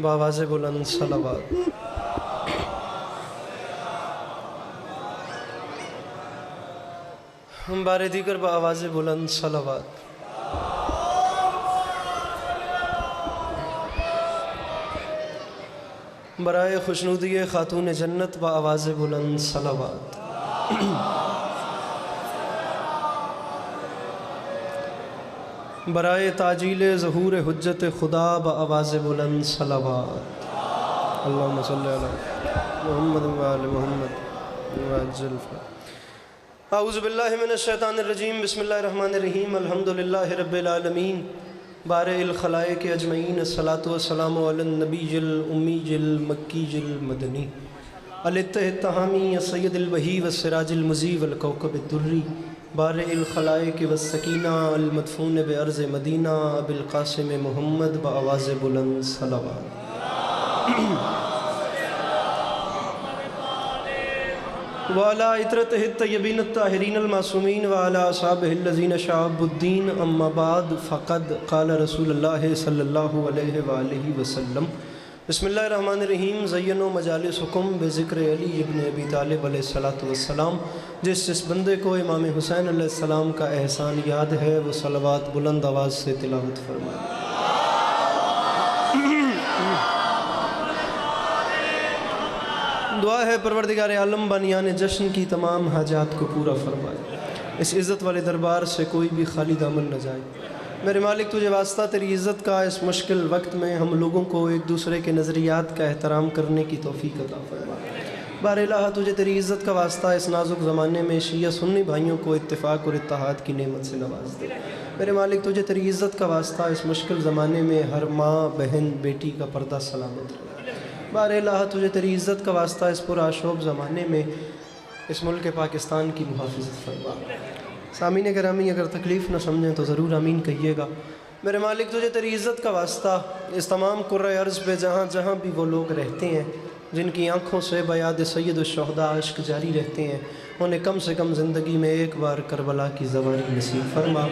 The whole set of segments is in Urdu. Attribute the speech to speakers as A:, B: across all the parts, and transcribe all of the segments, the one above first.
A: بآواز بلند صلوات۔ بار دیگر بآواز بلند صلوات۔ برائے خوشنودی خاتون جنت بآواز بلند صلوات۔ برائے تاجیل ظہور حجت خدا بآواز بلند صلوات۔ اللہم صلی علی محمد و آل محمد وعجل اعوذ باللہ من الشیطان الرجیم، بسم اللہ الرحمن الرحیم، الحمدللہ رب العالمین، بارئ الخلائق اجمعین، الصلاۃ والسلام علی النبی الامی المکی المدنی الاتحامی السید البہی والسراج المضی والکوکب الدری، بارئ الخلائق والسکینہ المدفون بارض مدینہ ابی القاسم محمد بآواز بلند صلوات۔ وعلى عطرته الطيبين الطاهرين المعصومين وعلى أصحابه الذين شعبوا الدين، أما بعد فقد قال رسول الله صلى الله عليه وآله وسلم، بسم اللہ الرحمن الرحیم، زینوا مجالسکم بذکر علی ابن ابی طالب علیہ السلام۔ جس بندے کو امام حسین علیہ السلام کا احسان یاد ہے وہ صلوات بلند آواز سے تلاوت فرمائے۔ دعا ہے پروردگار عالم بانیان جشن کی تمام حاجات کو پورا فرمائے، اس عزت والے دربار سے کوئی بھی خالی دامن نہ جائے۔ میرے مالک تجھے واسطہ تیری عزت کا اس مشکل وقت میں ہم لوگوں کو ایک دوسرے کے نظریات کا احترام کرنے کی توفیق عطا فرما۔ بار الہ تجھے تیری عزت کا واسطہ اس نازک زمانے میں شیعہ سنی بھائیوں کو اتفاق اور اتحاد کی نعمت سے نواز دے۔ میرے مالک تجھے تیری عزت کا واسطہ اس مشکل زمانے میں ہر ماں بہن بیٹی کا پردہ سلامت رہے۔ بار الہ تجھے تیری عزت کا واسطہ اس پرآشوب زمانے میں اس ملک پاکستان کی محافظت فرما۔ سامعین گرامی اگر تکلیف نہ سمجھیں تو ضرور آمین کہیے گا۔ میرے مالک تجھے تیری عزت کا واسطہ اس تمام کرۂ ارض پہ جہاں جہاں بھی وہ لوگ رہتے ہیں جن کی آنکھوں سے بیاد سید الشہداء اشک جاری رہتے ہیں، انہیں کم سے کم زندگی میں ایک بار کربلا کی زواری نصیب فرما۔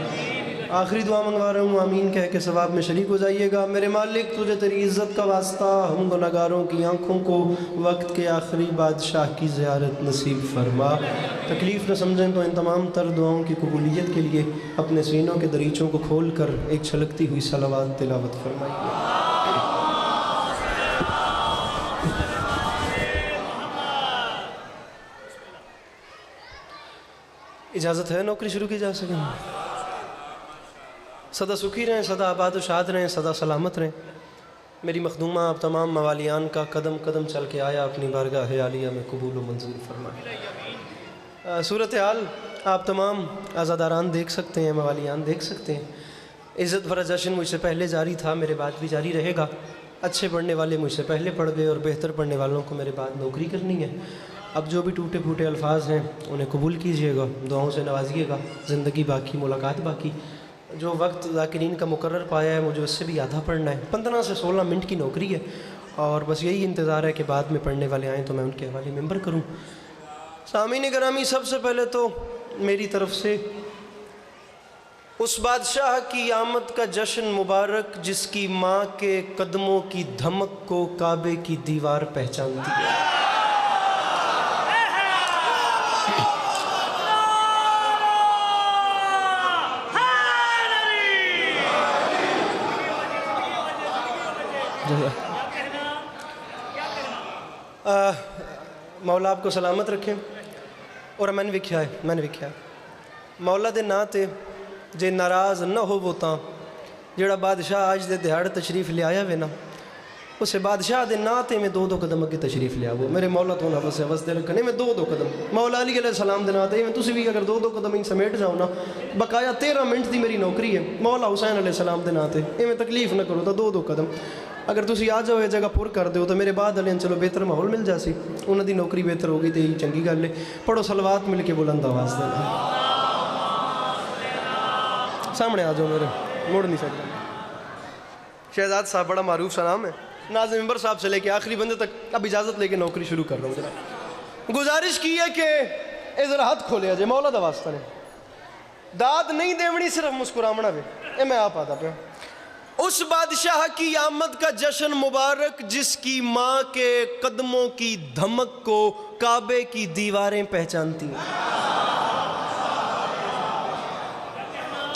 A: آخری دعا منگوا رہا ہوں، آمین کہہ کے ثواب میں شریک ہو جائیے گا۔ میرے مالک تجھے تیری عزت کا واسطہ ہم گناہگاروں کی آنکھوں کو وقت کے آخری بادشاہ کی زیارت نصیب فرما۔ تکلیف نہ سمجھیں تو ان تمام تر دعاؤں کی قبولیت کے لیے اپنے سینوں کے دریچوں کو کھول کر ایک چھلکتی ہوئی صلوات تلاوت فرمائیے۔ اجازت ہے نوکری شروع کی جا سکیں؟ سدا سکھی رہیں، سدا آباد و شاد رہیں، سدا سلامت رہیں۔ میری مخدومہ آپ تمام موالیان کا قدم قدم چل کے آیا اپنی بارگاہ عالیہ میں قبول و منظور فرمائے۔ صورتحال آپ تمام عزاداران دیکھ سکتے ہیں، موالیان دیکھ سکتے ہیں۔ عزت بھرا جشن مجھ سے پہلے جاری تھا، میرے بعد بھی جاری رہے گا۔ اچھے پڑھنے والے مجھ سے پہلے پڑھ گئے اور بہتر پڑھنے والوں کو میرے بعد نوکری کرنی ہے۔ اب جو بھی ٹوٹے پھوٹے الفاظ ہیں انہیں قبول کیجئے گا، دعاؤں سے نوازیے گا۔ زندگی باقی، ملاقات باقی۔ جو وقت ذاکرین کا مقرر پایا ہے مجھے اس سے بھی آدھا پڑھنا ہے۔ 15 سے 16 منٹ کی نوکری ہے اور بس یہی انتظار ہے کہ بعد میں پڑھنے والے آئیں تو میں ان کے حوالے ممبر کروں۔ سامعین گرامی، سب سے پہلے تو میری طرف سے اس بادشاہ کی آمد کا جشن مبارک جس کی ماں کے قدموں کی دھمک کو کعبے کی دیوار پہچانتی ہے۔ مولا آپ کو سلامت رکھیں۔ اور میں نے وکھیا مولا دے نا تے جے ناراض نہ ہو وہ تاں جڑا بادشاہ آج دے دہاڑ تشریف لے آیا وے نا، اسے بادشاہ دے نا تے میں دو قدم اگے تشریف لے آو۔ میرے مولا تو نفس ہے وسدے رکھنے میں دو قدم مولا علی علیہ السلام دے نا تے میں تسی بھی اگر دو قدم ہی سمیٹ جاؤ نا، بقایا 13 منٹ دی میری نوکری ہے مولا حسین علیہ السلام دے نا تے میں تکلیف نہ کرو تو دو قدم اگر تسی آ جاؤ یہ جگہ پر کر دیو تو میرے بعد علیہ چلو بہتر ماحول مل جاسی، انہوں دی نوکری بہتر ہوگی تو یہی چنگی گل ہے۔ پڑھو صلوات مل کے بلند آواز دینا۔ سامنے آ جاؤ، میرے موڑ نہیں سکتا۔ شہزاد صاحب بڑا معروف سا نام ہے، ناظم ممبر صاحب سے لے کے آخری بندے تک اب اجازت لے کے نوکری شروع کر رہا ہوں۔ جناب گزارش کی ہے کہ ادھر ہاتھ کھولے جائے، مولا دا واسطہ نے داد نہیں دیونی، صرف مسکرامنا بھی، یہ میں آپ آتا پہ اس بادشاہ کی آمد کا جشن مبارک جس کی ماں کے قدموں کی دھمک کو کعبے کی دیواریں پہچانتی ہیں۔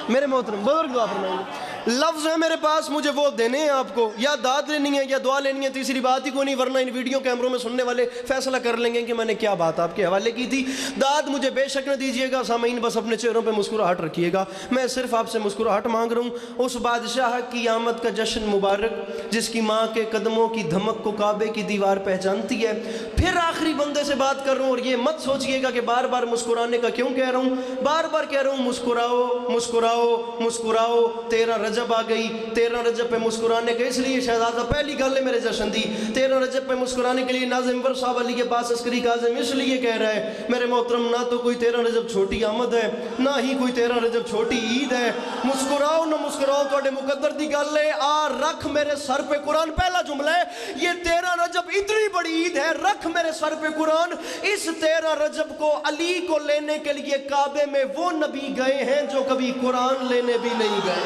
A: میرے محترم بزرگ دعا فرمائیں، لفظ ہے میرے پاس، مجھے وہ دینے ہیں آپ کو، یا داد لینی ہے یا دعا لینی ہے، تیسری بات ہی کوئی نہیں، ورنہ ان ویڈیو کیمروں میں سننے والے فیصلہ کر لیں گے کہ میں نے کیا بات آپ کے حوالے کی تھی۔ داد مجھے بے شک نہ دیجیے گا سامعین، بس اپنے چہروں پہ مسکراہٹ رکھیے گا، میں صرف آپ سے مسکراہٹ مانگ رہا ہوں۔ اس بادشاہ کی آمد کا جشن مبارک جس کی ماں کے قدموں کی دھمک کو کعبے کی دیوار پہچانتی ہے۔ پھر آخری بندے سے بات کر رہا ہوں، اور یہ مت سوچئے گا کہ بار بار مسکرانے کا کیوں کہہ رہا ہوں، بار بار کہہ رہا ہوں مسکراؤ مسکراؤ مسکراؤ، 13 رجب آ گئی، 13 رجب پہ مسکرانے کا اس لیے شہزادہ پہلی گل ہے میرے جشن دی، 13 رجب پہ مسکرانے کے لیے ناظم ور صاحب علی عباس عسکری کاظم اس لیے کہہ رہا ہے میرے محترم، نہ تو کوئی 13 رجب چھوٹی آمد ہے، نہ ہی کوئی 13 رجب چھوٹی عید ہے۔ مسکراؤ نہ مسکراؤ تواڈے مقدر دی گل ہے، آ رکھ میرے سر پہ قرآن، پہلا جملہ ہے یہ 13 رجب اتنی بڑی عید ہے، رکھ میرے سر پہ قرآن۔ اس 13 رجب کو علی کو لینے کے لیے کعبے میں وہ نبی گئے ہیں جو کبھی قرآن لینے بھی نہیں گئے۔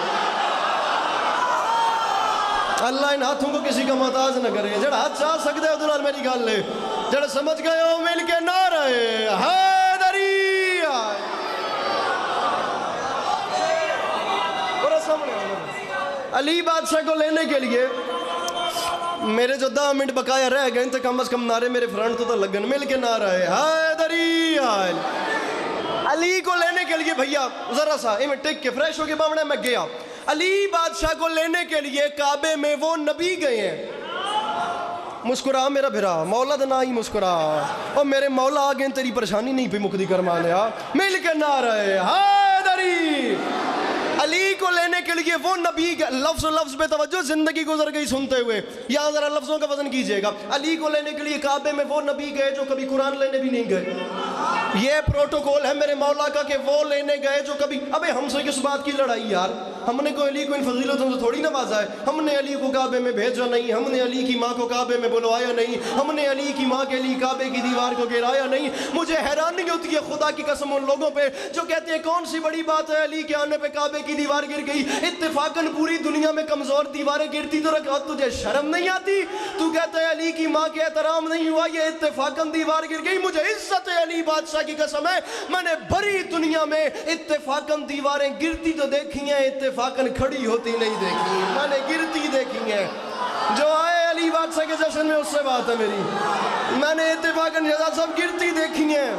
A: اللہ ان ہاتھوں کو کسی کا محتاج نہ کرے، جڑا ہاتھ چاہ سکتے ہو دلال میری گل لے، جڑا سمجھ گئے ہو مل کے نعرے حیدری علی بادشاہ کو لینے کے لیے میرے جو 10 منٹ بقایا رہ گئے تو کم از کم نعرے میرے فرنٹ تو لگن، مل کے نعرہ ہے حیدری علی کو لینے کے لیے بھیا ذرا سا ٹک کے فریش ہو کے بامڑے میں گیا، علی بادشاہ کو لینے کے لیے کعبے میں وہ نبی گئے ہیں۔ مسکرا میرا بھرا، مولا دنا ہی مسکرا، اور میرے مولا آگے تیری پریشانی نہیں پہ مقدی کرمانیا، مل کے نعرہ ہے حیدری علی کو لینے کے لیے وہ نبی، لفظ لفظ پہ توجہ، زندگی گزر گئی سنتے ہوئے، یہاں ذرا لفظوں کا وزن کیجئے گا۔ علی کو لینے کے لیے کعبے میں وہ نبی گئے جو کبھی قرآن لینے بھی نہیں گئے۔ یہ پروٹوکول ہے میرے مولا کا کہ وہ لینے گئے جو کبھی، ابے ہم سے کس بات کی لڑائی یار، ہم نے کوئی علی کو ان فضیلتوں سے تھوڑی نوازا ہے، ہم نے علی کو کعبے میں بھیجا نہیں، ہم نے علی کی ماں کو کعبے میں بلوایا نہیں، ہم نے علی کی ماں کے لیے کعبے کی دیوار کو گرایا نہیں۔ مجھے حیرانی ہوتی ہے خدا کی قسم ان لوگوں پہ جو کہتے ہیں کون سی بڑی بات ہے علی کے آنے پہ کعبے کی دیوار گر گئی، اتفاقاً پوری دنیا میں کمزور دیواریں گرتی تو رکھا، تجھے شرم نہیں آتی؟ تو کہتا ہے علی کی ماں کے احترام نہیں ہوا، یہ اتفاقاً دیوار گر گئی۔ مجھے عزت علی بادشاہ کی قسم ہے میں نے بڑی دنیا میں اتفاقاً دیواریں گرتی تو دیکھی ہیں، اتفاقاً کھڑی ہوتی نہیں دیکھی، میں نے گرتی دیکھی ہیں۔ جو آئے علی بادشاہ کے جشن میں اس سے بات ہے میری، میں نے اتفاقاً شہزاد صاحب گرتی دیکھی ہیں،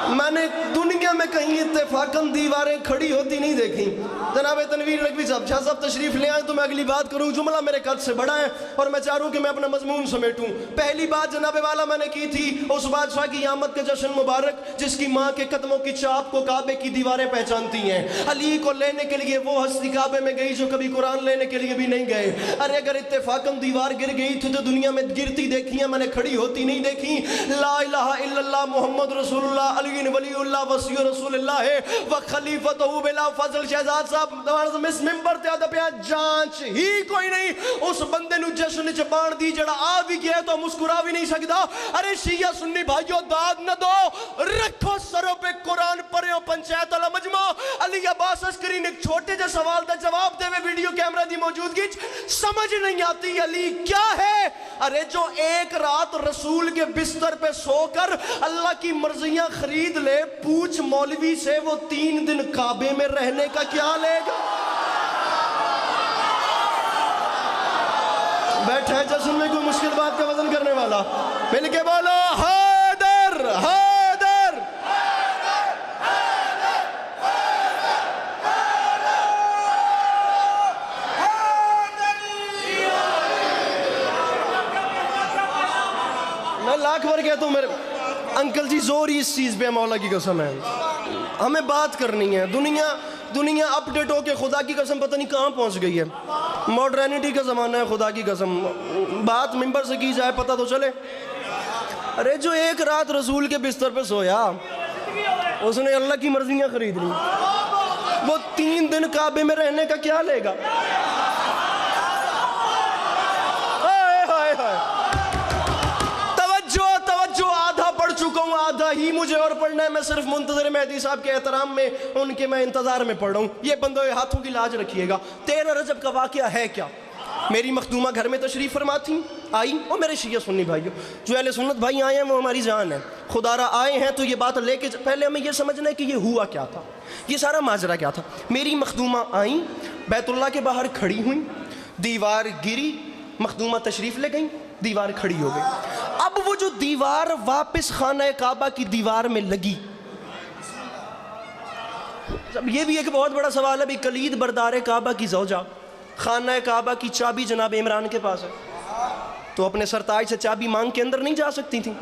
A: میں نے دنیا میں کہیں اتفاقاً دیواریں کھڑی ہوتی نہیں دیکھی۔ جناب تنویر نقوی صاحب، شاہ صاحب تشریف لے آئیں تو میں اگلی بات کروں، جملہ میرے قد سے بڑا ہے اور میں چاہ رہا ہوں کہ میں اپنا مضمون سمیٹوں۔ پہلی بات جناب والا میں نے کی تھی اس بادشاہ کی آمد کا جشن مبارک جس کی ماں کے قدموں کی چاپ کو کعبے کی دیواریں پہچانتی ہیں۔ علی کو لینے کے لیے وہ ہستی کعبے میں گئی جو کبھی قرآن لینے کے لیے بھی نہیں گئے۔ ارے اگر اتفاقاً دیوار گر گئی تھی تو دنیا میں گرتی دیکھی ہیں، میں نے کھڑی ہوتی نہیں دیکھی۔ لا الہ الا اللہ محمد رسول اللہ علی ولی اللہ وصی رسول اللہ ہے وخلیفتہ بلا فضل۔ شہزاد صاحب اس ممبر تے آدھا پیا جانچ ہی کوئی نہیں، اس بندے نو جشن چ بان دی جڑا آ بھی گیا تو مسکرا بھی نہیں سکتا۔ ارے شیعہ سنی بھائیو داد نہ دو، رکھو سروں پہ قرآن پڑھو پنچایت والا مجمع۔ علی عباس عسکری نے چھوٹے جے سوال دا جواب دے ہوئے ویڈیو کیمرہ دی موجودگی سمجھ نہیں آتی علی کیا ہے۔ ارے جو ایک رات رسول کے بستر پہ سو کر اللہ کی مرضیاں خرید لے، پوچھ مولوی سے وہ 3 دن کعبے میں رہنے کا کیا لے گا۔ بیٹھا ہے جشن میں کوئی مشکل بات کا وزن کرنے والا، مل کے بولو حیدر حیدر۔ میں لاکھ بار کہتا ہوں میرے انکل جی زور ہی اس چیز پہ مولا کی قسم ہے، ہمیں بات کرنی ہے۔ دنیا اپ ڈیٹ ہو کے خدا کی قسم پتہ نہیں کہاں پہنچ گئی ہے، ماڈرنٹی کا زمانہ ہے، خدا کی قسم بات ممبر سے کی جائے پتہ تو چلے۔ ارے جو ایک رات رسول کے بستر پہ سویا اس نے اللہ کی مرضیاں خرید لی، وہ 3 دن کعبے میں رہنے کا کیا لے گا۔ توجہ آدھا پڑھ چکا ہوں، آدھا کعبہ ہی مجھے اور پڑھنا ہے، میں صرف منتظر مہدی صاحب کے احترام میں ان کے میں انتظار میں پڑھ رہا ہوں، یہ بندوں کے ہاتھوں کی لاج رکھیے گا۔ 13 رجب کا واقعہ ہے کیا؟ میری مخدومہ گھر میں تشریف فرما تھیں، آئی، اور میرے شیعہ سنی بھائیوں، جو اہل سنت بھائی آئے ہیں وہ ہماری جان ہے، خدا را آئے ہیں تو یہ بات لے کے پہلے ہمیں یہ سمجھنا ہے کہ یہ ہوا کیا تھا، یہ سارا ماجرا کیا تھا۔ میری مخدومہ آئیں، بیت اللہ کے باہر کھڑی ہوئیں، دیوار گری، مخدومہ تشریف لے گئیں، دیوار کھڑی ہو گئی۔ اب وہ جو دیوار واپس خانہ کعبہ کی دیوار میں لگی، یہ بھی ایک بہت بڑا سوال ہے، بھی کلید بردار کعبہ کی زوجہ، خانہ کعبہ کی چابی جناب عمران کے پاس ہے، تو اپنے سرتاج سے چابی مانگ کے اندر نہیں جا سکتی تھیں؟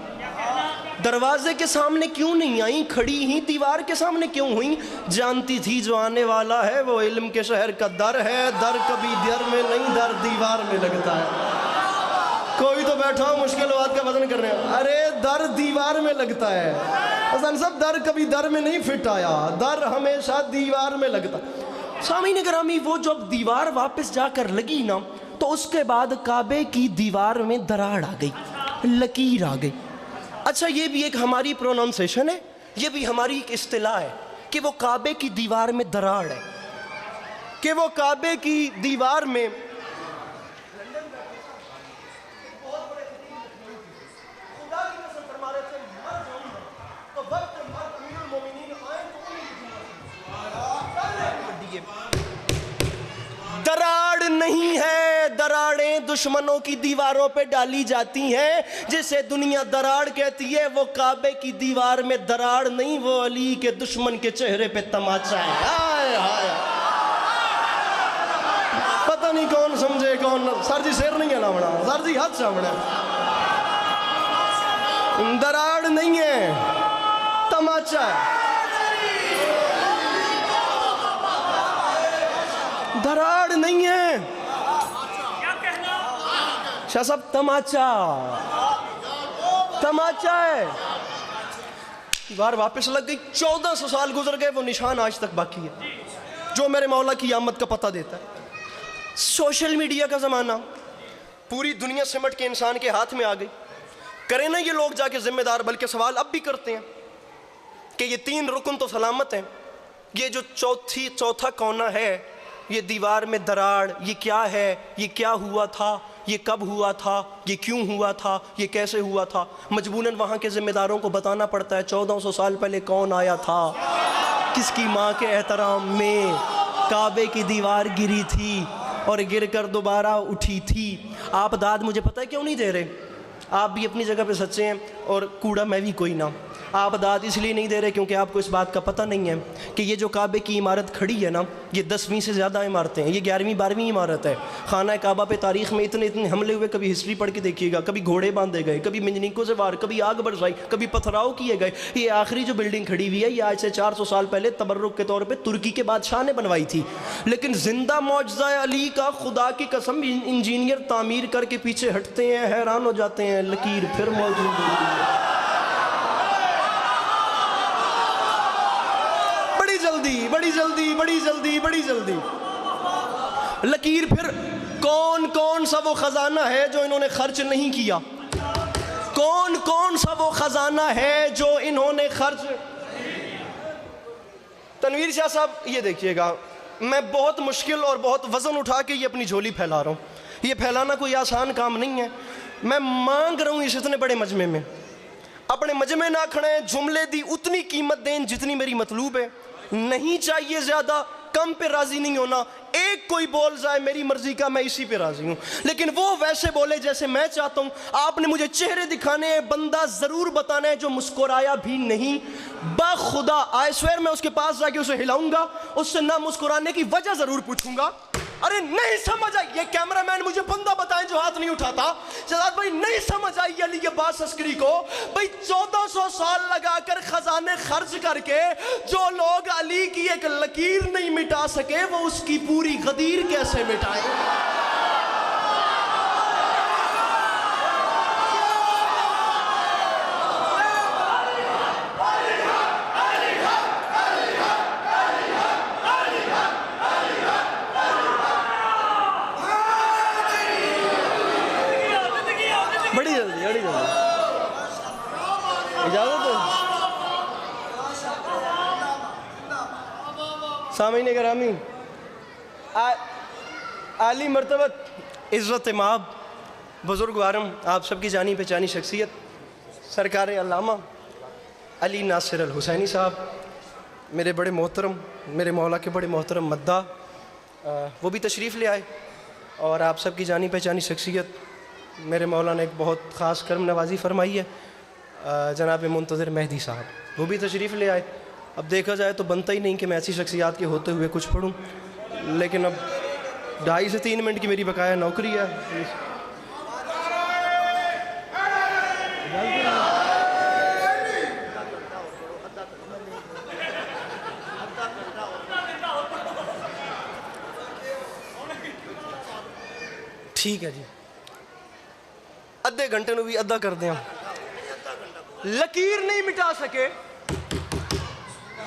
A: دروازے کے سامنے کیوں نہیں آئیں؟ کھڑی ہی دیوار کے سامنے کیوں ہوئیں؟ جانتی تھی جو آنے والا ہے وہ علم کے شہر کا در ہے، در کبھی در میں نہیں، در دیوار میں لگتا ہے۔ کوئی تو بیٹھا ہو مشکل بات کا وزن کر رہے ہیں، ارے در دیوار میں لگتا ہے حسن صاحب، در کبھی در میں نہیں فٹ آیا، در ہمیشہ دیوار میں لگتا۔ سامعین گرامی، وہ جب دیوار واپس جا کر لگی نا تو اس کے بعد کعبے کی دیوار میں دراڑ آ گئی، لکیر آ گئی۔ اچھا، یہ بھی ایک ہماری پروننسیشن ہے، یہ بھی ہماری ایک اصطلاح ہے کہ وہ کعبے کی دیوار میں دراڑ ہے، کہ وہ کعبے کی دیوار میں دراڑ نہیں ہے، دراڑیں دشمنوں کی دیواروں پہ ڈالی جاتی ہیں، جسے دنیا دراڑ کہتی ہے وہ کعبے کی دیوار میں دراڑ نہیں، وہ علی کے دشمن کے چہرے پہ تماچا ہے۔ ہائے ہائے، پتہ نہیں کون سمجھے کون نہ۔ سر جی سیر نہیں ہے لاؤنا، سر جی ہاتھ سامنے، دراڑ نہیں ہے، تماچا ہے، دراڑ نہیں ہے شاہ صاحب، تماچا، تماچا ہے۔ دیوار واپس لگ گئی، 1400 سال گزر گئے، وہ نشان آج تک باقی ہے جو میرے مولا کی آمد کا پتہ دیتا ہے۔ سوشل میڈیا کا زمانہ، پوری دنیا سمٹ کے انسان کے ہاتھ میں آ گئی، کریں نا یہ لوگ جا کے ذمہ دار، بلکہ سوال اب بھی کرتے ہیں کہ یہ 3 رکن تو سلامت ہیں، یہ جو چوتھا کونا ہے، یہ دیوار میں دراڑ، یہ کیا ہے؟ یہ کیا ہوا تھا؟ یہ کب ہوا تھا؟ یہ کیوں ہوا تھا؟ یہ کیسے ہوا تھا؟ مجبوراً وہاں کے ذمہ داروں کو بتانا پڑتا ہے 1400 سال پہلے کون آیا تھا، کس کی ماں کے احترام میں کعبے کی دیوار گری تھی اور گر کر دوبارہ اٹھی تھی۔ آپ داد مجھے پتہ ہے کیوں نہیں دے رہے؟ آپ بھی اپنی جگہ پہ سچے ہیں اور کوڑا میں بھی کوئی نہ۔ آپ داد اس لیے نہیں دے رہے کیونکہ آپ کو اس بات کا پتہ نہیں ہے کہ یہ جو کعبے کی عمارت کھڑی ہے نا، یہ 10ویں سے زیادہ عمارتیں ہیں، یہ 11ویں 12ویں عمارت ہے۔ خانہ کعبہ پہ تاریخ میں اتنے حملے ہوئے، کبھی ہسٹری پڑھ کے دیکھیے گا، کبھی گھوڑے باندھے گئے، کبھی منجنیکوں سے وار، کبھی آگ برسائی، کبھی پتھراؤ کیے گئے۔ یہ آخری جو بلڈنگ کھڑی ہوئی ہے یہ آج سے 400 سال پہلے تبرک کے طور پہ ترکی کے بادشاہ نے بنوائی تھی، لیکن زندہ معجزہ علی کا خدا کی قسم انجینئر تعمیر کر کے پیچھے ہٹتے ہیں، حیران ہو جاتے ہیں، لکیر پھر موجود ہوتی ہے۔ بڑی جلدی لکیر پھر کون سا وہ خزانہ ہے جو انہوں نے خرچ نہیں کیا؟ کون سا وہ خزانہ ہے جو انہوں نے خرچ؟ تنویر شاہ صاحب یہ دیکھیے گا، میں بہت مشکل اور بہت وزن اٹھا کے یہ اپنی جھولی پھیلا رہا ہوں، یہ پھیلانا کوئی آسان کام نہیں ہے۔ میں مانگ رہا ہوں اس اتنے بڑے مجمع میں، اپنے مجمع نہ کھڑیں، جملے دی اتنی قیمت دیں جتنی میری مطلوب ہے، نہیں چاہیے زیادہ، کم پہ راضی نہیں ہونا۔ ایک کوئی بول جائے میری مرضی کا، میں اسی پہ راضی ہوں، لیکن وہ ویسے بولے جیسے میں چاہتا ہوں۔ آپ نے مجھے چہرے دکھانے ہیں، بندہ ضرور بتانا ہے جو مسکرایا بھی نہیں، بخدا آئی سویر میں اس کے پاس جا کے اسے ہلاؤں گا، اس سے نہ مسکرانے کی وجہ ضرور پوچھوں گا۔ ارے نہیں سمجھ آئی، یہ کیمرہ مین مجھے بندہ بتائیں جو ہاتھ نہیں اٹھاتا۔ شہزاد بھائی نہیں سمجھ آئی علی عباس عسکری کو، بھائی 1400 سال لگا کر خزانے خرچ کر کے جو لوگ علی کی ایک لکیر نہیں مٹا سکے وہ اس کی پوری غدیر کیسے مٹائیں؟ بڑی جلدی اجازت ہے؟ سامعین گرامی، عالی مرتبت عزت مآب بزرگوارم آپ سب کی جانی پہچانی شخصیت سرکار علامہ علی ناصر الحسینی صاحب، میرے بڑے محترم، میرے مولا کے بڑے محترم مداح، وہ بھی تشریف لے آئے، اور آپ سب کی جانی پہچانی شخصیت میرے مولا نے ایک بہت خاص کرم نوازی فرمائی ہے، جناب منتظر مہدی صاحب، وہ بھی تشریف لے آئے۔ اب دیکھا جائے تو بنتا ہی نہیں کہ میں ایسی شخصیات کے ہوتے ہوئے کچھ پڑھوں، لیکن اب 2.5 سے 3 منٹ کی میری بقایا نوکری ہے۔ ٹھیک ہے جی، ادھے گھنٹے نو بھی ادھا کر دیا۔ لکیر نہیں مٹا سکے،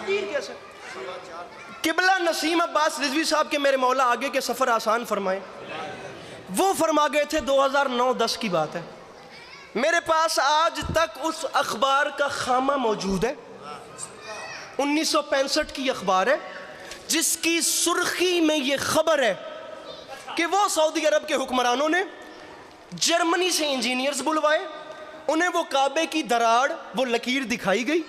A: لکیر کیسے؟ قبلہ نسیم عباس رضوی صاحب کے میرے مولا آگے کے سفر آسان فرمائیں، وہ فرما گئے تھے 2009-10 کی بات ہے، میرے پاس آج تک اس اخبار کا خامہ موجود ہے، 1965 کی اخبار ہے، جس کی سرخی میں یہ خبر ہے کہ وہ سعودی عرب کے حکمرانوں نے جرمنی سے انجینئرز بلوائے، انہیں وہ کعبے کی دراڑ، وہ لکیر دکھائی گئی،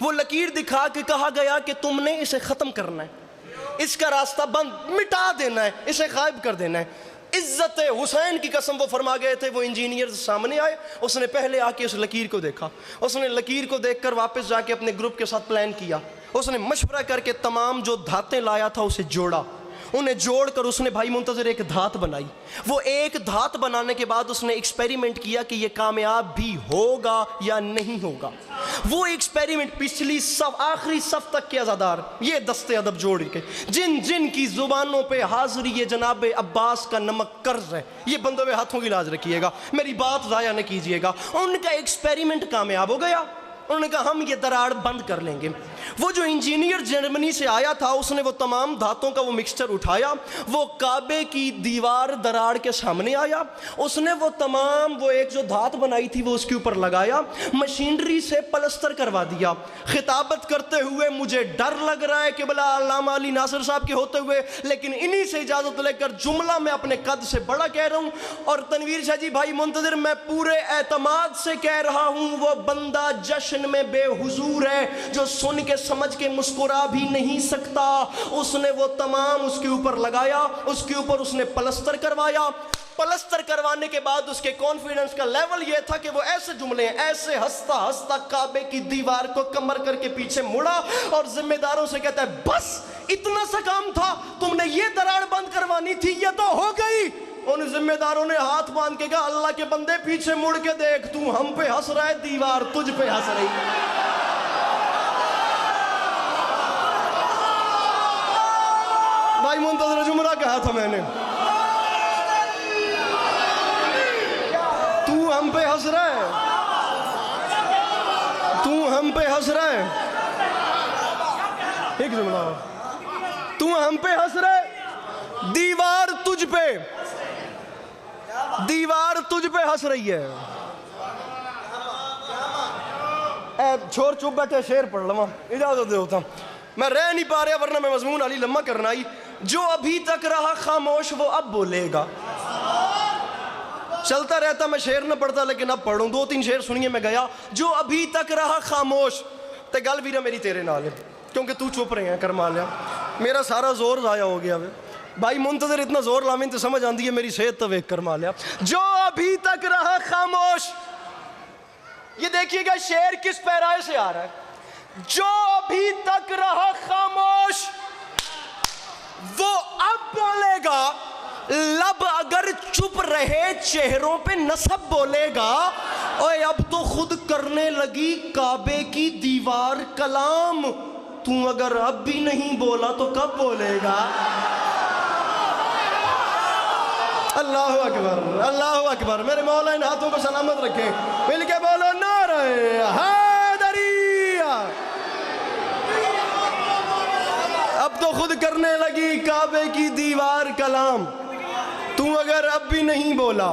A: وہ لکیر دکھا کے کہا گیا کہ تم نے اسے ختم کرنا ہے، اس کا راستہ بند، مٹا دینا ہے، اسے غائب کر دینا ہے۔ عزت حسین کی قسم وہ فرما گئے تھے، وہ انجینئرز سامنے آئے، اس نے پہلے آ کے اس لکیر کو دیکھا، اس نے لکیر کو دیکھ کر واپس جا کے اپنے گروپ کے ساتھ پلان کیا، اس نے مشورہ کر کے تمام جو دھاتیں لایا تھا اسے جوڑا، انہیں جوڑ کر اس نے بھائی منتظر ایک دھات بنائی، وہ ایک دھات بنانے کے بعد اس نے ایکسپیریمنٹ کیا کہ یہ کامیاب بھی ہوگا یا نہیں ہوگا۔ وہ ایکسپیریمنٹ پچھلی صف آخری صف تک کے عزادار یہ دست ادب جوڑ کے جن جن کی زبانوں پہ حاضری یہ جناب عباس کا نمک قرض ہے، یہ بندوں پہ ہاتھوں کی لاج رکھیے گا، میری بات ضائع نہ کیجیے گا۔ ان کا ایکسپیریمنٹ کامیاب ہو گیا، انہوں نے کہا ہم یہ دراڑ بند کر لیں گے۔ وہ جو انجینئر جرمنی سے آیا تھا اس نے وہ تمام دھاتوں کا وہ مکسچر اٹھایا، وہ کعبے کی دیوار دراڑ کے سامنے آیا، اس نے وہ تمام وہ ایک جو دھات بنائی تھی وہ اس کے اوپر لگایا، مشینری سے پلستر کروا دیا، خطابت کرتے ہوئے مجھے ڈر لگ رہا ہے قبلہ علامہ علی ناصر صاحب کے ہوتے ہوئے، لیکن انہی سے اجازت لے کر جملہ میں اپنے قد سے بڑا کہہ رہا ہوں، اور تنویر شاہ جی بھائی منتظر میں پورے اعتماد سے کہہ رہا ہوں، وہ بندہ جشن میں بے حضور ہے جو سن کے سمجھ کے مسکرا بھی نہیں سکتا۔ اس نے وہ تمام اس کے اوپر لگایا، اس کے اوپر اس نے پلستر کروایا، پلستر کروانے کے بعد اس کے کانفیڈنس کا لیول یہ تھا کہ وہ ایسے جملے ایسے ہنستا ہنستا کعبے کی دیوار کو کمر کر کے پیچھے مڑا اور ذمہ داروں سے کہتا ہے بس اتنا سا کام تھا، تم نے یہ دراڑ بند کروانی تھی، یہ تو ہو گئی۔ ان ذمہ داروں نے ہاتھ باندھ کے کہا اللہ کے بندے پیچھے مڑ کے دیکھ، تو ہم پہ ہنس رہا ہے، دیوار تجھ پہ ہنس رہی ہے۔ بھائی منتظر جملہ کہا تھا میں نے، تو ہم پہ ہنس رہا ہے، تو ہم پہ ہنس رہا ہے، ایک جملہ تو ہم پہ ہنس رہا ہے، دیوار تجھ پہ، دیوار تجھ پہ ہنس رہی ہے۔ اے چھوڑ چپ بیٹھے، شعر پڑھ لما، اجازت دے ہوتا ہوں، میں رہ نہیں پا رہا ورنہ میں مضمون علی لمحہ کرنا ہی۔ جو ابھی تک رہا خاموش وہ اب بولے گا۔ چلتا رہتا میں شعر نہ پڑھتا لیکن اب پڑھوں، 2-3 شعر سنیے میں گیا۔ جو ابھی تک رہا خاموش، تے گل بھی نہ میری تیرے نال ہے کیونکہ تو چپ رہے ہیں کرما لیا، میرا سارا زور ضائع ہو گیا۔ بھائی منتظر اتنا زور لامن تو سمجھ آندی ہے میری صحت تو ویک کرما لیا۔ جو ابھی تک رہا خاموش، یہ دیکھیے گا شعر کس پیرائے سے آ رہا ہے۔ جو ابھی تک رہا خاموش وہ اب بولے گا، لب اگر چپ رہے چہروں پہ نصب بولے گا، اوے اب تو خود کرنے لگی کعبے کی دیوار کلام، تو اگر اب بھی نہیں بولا تو کب بولے گا؟ اللہ اکبر، اللہ اکبر، میرے مولا ان ہاتھوں کو سلامت رکھیں، مل کے بولو نعرہ حیدری۔ اب تو خود کرنے لگی کعبے کی دیوار کلام، تو اگر اب بھی نہیں بولا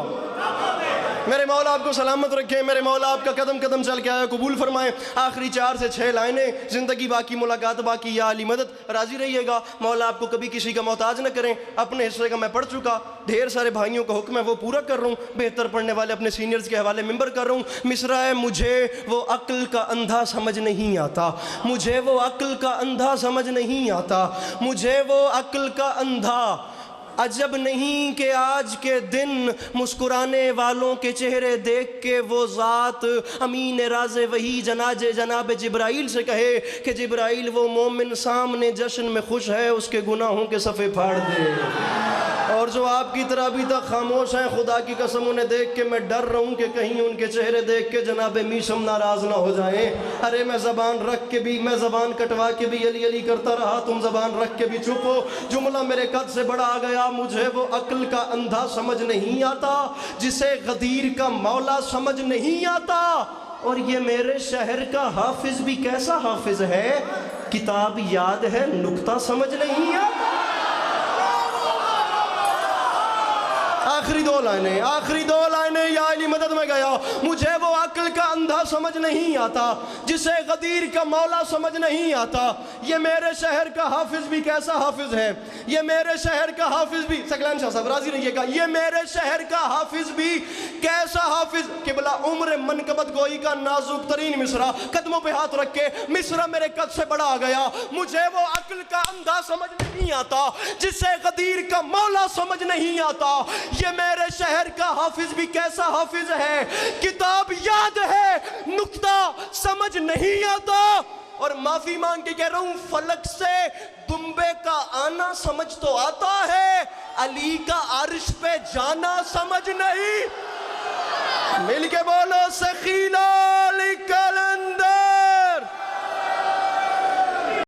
A: میرے مولا آپ کو سلامت رکھیں، میرے مولا آپ کا قدم قدم چل کے آیا قبول فرمائیں۔ آخری 4 سے 6 لائنیں، زندگی باقی ملاقات باقی، یا علی مدد، راضی رہیے گا، مولا آپ کو کبھی کسی کا محتاج نہ کریں۔ اپنے حصے کا میں پڑھ چکا، ڈھیر سارے بھائیوں کا حکم ہے وہ پورا کر رہا ہوں، بہتر پڑھنے والے اپنے سینئرز کے حوالے ممبر کر رہا ہوں۔ مصرع ہے مجھے وہ عقل کا اندھا سمجھ نہیں آتا، مجھے وہ عقل کا اندھا سمجھ نہیں آتا، مجھے وہ عقل کا اندھا عجب نہیں کہ آج کے دن مسکرانے والوں کے چہرے دیکھ کے وہ ذات امین راز وحی جناب جبرائیل سے کہے کہ جبرائیل وہ مومن سامنے جشن میں خوش ہے، اس کے گناہوں کے صفحے پھاڑ دے۔ اور جو آپ کی طرح ابھی تک خاموش ہیں، خدا کی قسم انہیں دیکھ کے میں ڈر رہا ہوں کہ کہیں ان کے چہرے دیکھ کے جناب میشم ناراض نہ ہو جائیں۔ ارے میں زبان رکھ کے بھی، میں زبان کٹوا کے بھی علی علی کرتا رہا، تم زبان رکھ کے بھی چپ ہو۔ جملہ میرے قد سے بڑا آ گیا، مجھے وہ عقل کا اندھا سمجھ نہیں آتا جسے غدیر کا مولا سمجھ نہیں آتا، اور یہ میرے شہر کا حافظ بھی کیسا حافظ ہے، کتاب یاد ہے نکتہ سمجھ نہیں آتا۔ آخری 2 لائنیں، آخری 2 لائنیں، یا علی مدد میں گیا، مجھے وہ عقل کا اندھا سمجھ نہیں آتا جسے غدیر کا مولا سمجھ نہیں آتا، یہ میرے شہر کا حافظ بھی کیسا حافظ ہے، یہ میرے شہر کا حافظ بھی، سکلین شاہ صاحب راضی رہیے گا، یہ میرے شہر کا حافظ بھی کیسا حافظ۔ قبلہ عمر منقبت گوئی کا نازک ترین مصرع، قدموں پہ ہاتھ رکھ کے، مصرع میرے قد سے بڑا آ گیا، مجھے وہ عقل کا اندھا سمجھ نہیں آتا جسے غدیر کا مولا سمجھ نہیں آتا، یہ میرے شہر کا حافظ بھی کیسا حافظ ہے، کتاب یاد ہے نکتہ سمجھ نہیں آتا۔ اور معافی مانگ کے کہہ رہا ہوں، فلک سے دمبے کا آنا سمجھ تو آتا ہے، علی کا عرش پہ جانا سمجھ نہیں۔ مل کے بولو سخینا علی کا